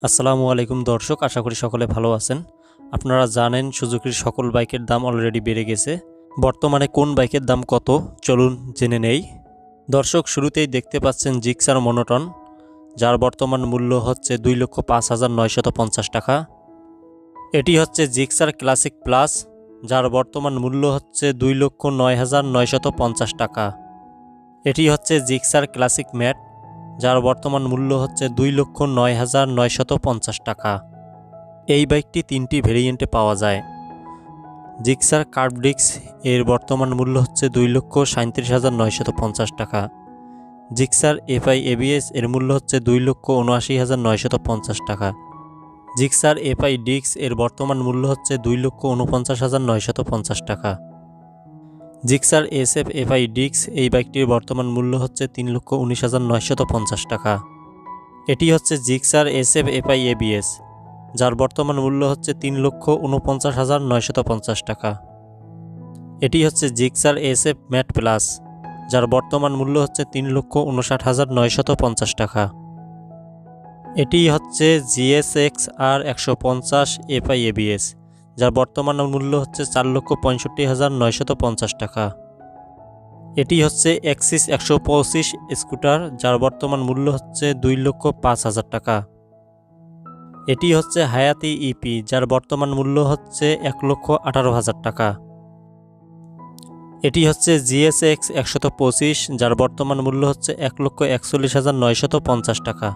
আসসালামু আলাইকুম দর্শক, আশা করি সকলে ভালো আছেন। আপনারা জানেন সুজুকির সকল বাইকের দাম অলরেডি বেড়ে গেছে। বর্তমানে কোন বাইকের দাম কত চলুন জেনে নেই। দর্শক, শুরুতেই দেখতে পাচ্ছেন জিক্সার মনোটন, যার বর্তমান মূল্য হচ্ছে 2,05,950 টাকা। এটি হচ্ছে জিক্সার ক্লাসিক প্লাস, যার বর্তমান মূল্য হচ্ছে 2,09,950 টাকা। এটি হচ্ছে জিক্সার ক্লাসিক ম্যাট, যার বর্তমান মূল্য হচ্ছে 2,09,950 টাকা। এই বাইকটি তিনটি ভেরিয়েন্টে পাওয়া যায়। জিক্সার কার্ভ ডিস্ক এর বর্তমান মূল্য হচ্ছে 2,37,950 টাকা। জিক্সার এফআই এবিএস এর মূল্য হচ্ছে 2,79,950 টাকা। জিক্সার এফআই ডিস্ক এর বর্তমান মূল্য হচ্ছে 2,49,950 টাকা। জিক্সার এসএফ এফআই ডিস্ক এই বাইকটির বর্তমান মূল্য হচ্ছে 3,19,950 টাকা। এটি হচ্ছে জিক্সার এসএফ এফআই এবিএস, যার বর্তমান মূল্য হচ্ছে 3,49,950 টাকা। এটি হচ্ছে জিক্সার এসএফ ম্যাট প্লাস, যার বর্তমান মূল্য হচ্ছে 3,59,950 টাকা। এটি হচ্ছে জিএসএক্স আর 150 এফআই এবিএস, যার বর্তমান মূল্য হচ্ছে 4,65,950 টাকা। এটি হচ্ছে অ্যাক্সিস 125 স্কুটার, যার বর্তমান মূল্য হচ্ছে 2,05,000 টাকা। এটি হচ্ছে হায়াতি ইপি, যার বর্তমান মূল্য হচ্ছে 1,18,000 টাকা। এটি হচ্ছে জিএসএক্স 125, যার বর্তমান মূল্য হচ্ছে 1,41,950 টাকা।